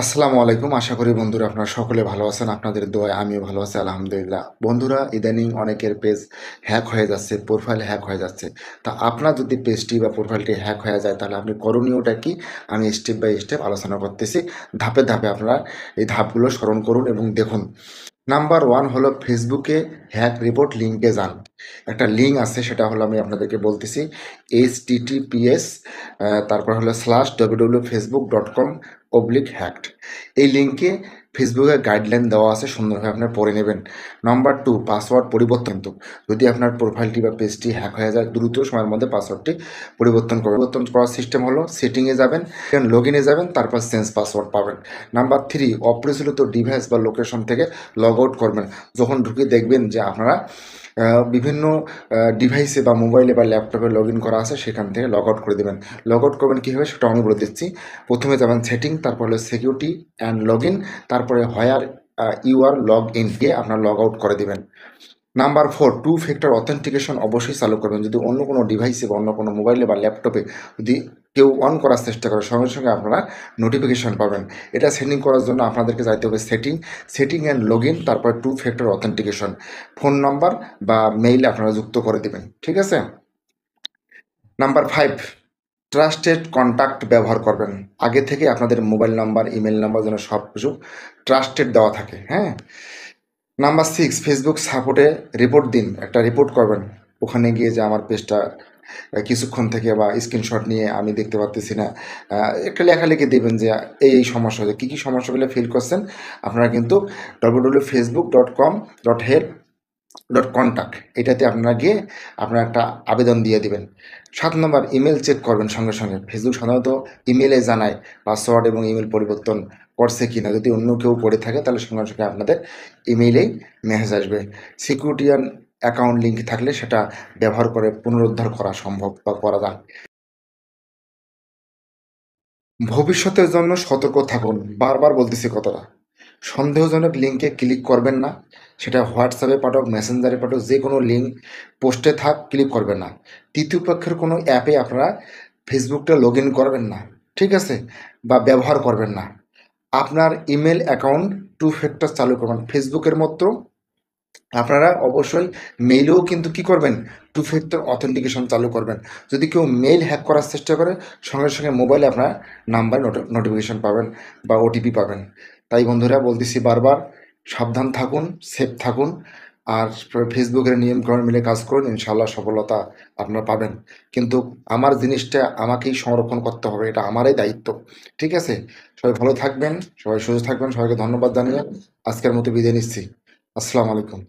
আসসালামু আলাইকুম। আশা করি বন্ধুরা আপনারা সকলে ভালো আছেন। আপনাদের দোয়ায় আমিও ভালো আছি আলহামদুলিল্লাহ। বন্ধুরা ইদানিং অনেকের পেজ হ্যাক হয়ে যাচ্ছে, প্রোফাইল হ্যাক হয়ে যাচ্ছে। তা আপনার যদি পেজটি বা প্রোফাইলটি হ্যাক হয়ে যায় তাহলে আপনি করণীয়টা কি? আমি স্টেপ বাই স্টেপ আলোচনা করতেছি। ধাপে ধাপে আপনারা এই ধাপগুলো স্মরণ করুন এবং দেখুন। নাম্বার 1 হলো ফেসবুকে হ্যাক রিপোর্ট লিঙ্কে যান। একটা লিঙ্ক আছে সেটা হলো আমি আপনাদেরকে বলতেছি https তারপর হলো /www.facebook.com/hacked এই লিঙ্কে ফেসবুকের গাইডলাইন দেওয়া আছে সুন্দরভাবে আপনারা পড়ে নেবেন। নাম্বার 2 পাসওয়ার্ড পরিবর্তন যদি আপনার প্রোফাইলটি বা পেজটি হ্যাক হয়ে যায় দ্রুত সময়ের মধ্যে পাসওয়ার্ডটি পরিবর্তন করার সিস্টেম হলো সেটিংয়ে যাবেন, লগ ইনে যাবেন, তারপর চেঞ্জ পাসওয়ার্ড পাবেন। নাম্বার 3 অপরিচালিত ডিভাইস বা লোকেশন থেকে লগ আউট করবেন। যখন ঢুকে দেখবেন যে আপনারা বিভিন্ন ডিভাইসে বা মোবাইলে বা ল্যাপটপে লগ ইন করা আছে সেখান থেকে লগ আউট করে দেবেন। লগ আউট করবেন কীভাবে সেটাও আমি বলে দিচ্ছি। প্রথমে যাবেন সেটিং, তারপর হলো সিকিউরিটি অ্যান্ড লগ ইন, তারপরে where you are log in গিয়ে আপনার লগ আউট করে দেবেন। নাম্বার 4 টু ফ্যাক্টর অথেন্টিকেশন অবশ্যই চালু করবেন। যদি অন্য কোনো ডিভাইসে বা অন্য কোনো মোবাইলে বা ল্যাপটপে যদি কেউ অন করার চেষ্টা করে সঙ্গে সঙ্গে আপনারা নোটিফিকেশন পাবেন। এটা সেটিং করার জন্য আপনাদেরকে যাইতে হবে সেটিং অ্যান্ড লগ ইন, তারপর two factor authentication. Phone number বা মেইল আপনারা যুক্ত করে দেবেন, ঠিক আছে। নাম্বার 5 ট্রাস্টেড কন্ট্যাক্ট ব্যবহার করবেন। আগে থেকে আপনাদের মোবাইল নাম্বার, ইমেল নাম্বার যেন সব কিছু ট্রাস্টেড দেওয়া থাকে, হ্যাঁ। নাম্বার 6 ফেসবুক সাপোর্টে রিপোর্ট দিন। একটা রিপোর্ট করবেন। ওখানে গিয়ে যে আমার পেজটা কিছুক্ষণ থেকে বা স্ক্রিনশট নিয়ে আমি দেখতে পারতেছি না, একটা লেখালেখি দেবেন যে এই সমস্যা হচ্ছে, কী কী সমস্যাগুলো ফিল করছেন। আপনারা কিন্তু www.facebook.com.help.contact এটাতে আপনারা গিয়ে আপনারা একটা আবেদন দিয়ে দিবেন। 7 নম্বর ইমেল চেক করবেন সঙ্গে সঙ্গে। ফেসবুক সাধারণত ইমেলে জানায় পাসওয়ার্ড এবং ইমেল পরিবর্তন করছে কি না। যদি অন্য কেউ করে থাকে তাহলে সঙ্গে সঙ্গে আপনাদের ইমেইলেই মেসেজ আসবে। সিকিউরিটি অ্যান্ড অ্যাকাউন্ট লিঙ্ক থাকলে সেটা ব্যবহার করে পুনরুদ্ধার করা সম্ভব বা করা যায়। ভবিষ্যতের জন্য সতর্ক থাকুন। বারবার বলতেছি কথাটা। সন্দেহজনক লিঙ্কে ক্লিক করবেন না। সেটা হোয়াটসঅ্যাপে পাঠাক, মেসেঞ্জারে পাঠাক, যে কোনো লিঙ্ক পোস্টে থাক ক্লিক করবেন না। তৃতীয় পক্ষের কোনো অ্যাপে আপনারা ফেসবুকটা লগ ইন করবেন না, ঠিক আছে, বা ব্যবহার করবেন না। আপনার ইমেল অ্যাকাউন্ট টু ফ্যাক্টর চালু করবেন। ফেসবুকের মতো আপনারা অবশ্যই মেইলেও কিন্তু কী করবেন, টু ফ্যাক্টর অথেন্টিকেশন চালু করবেন। যদি কেউ মেইল হ্যাক করার চেষ্টা করে সঙ্গে সঙ্গে মোবাইলে আপনার নাম্বারে নোটিফিকেশন পাবেন বা ওটিপি পাবেন। তাই বন্ধুরা বলতেছি বারবার, সাবধান থাকুন, সেফ থাকুন, আর ফেসবুকের নিয়মকানুন মিলে কাজ করুন, ইনশাল্লাহ সফলতা আপনারা পাবেন। কিন্তু আমার জিনিসটা আমাকেই সংরক্ষণ করতে হবে, এটা আমারই দায়িত্ব, ঠিক আছে। সবাই ভালো থাকবেন, সবাই সুস্থ থাকবেন। সবাইকে ধন্যবাদ জানিয়ে আজকের মতো বিদায় নিচ্ছি। আসসালামু আলাইকুম।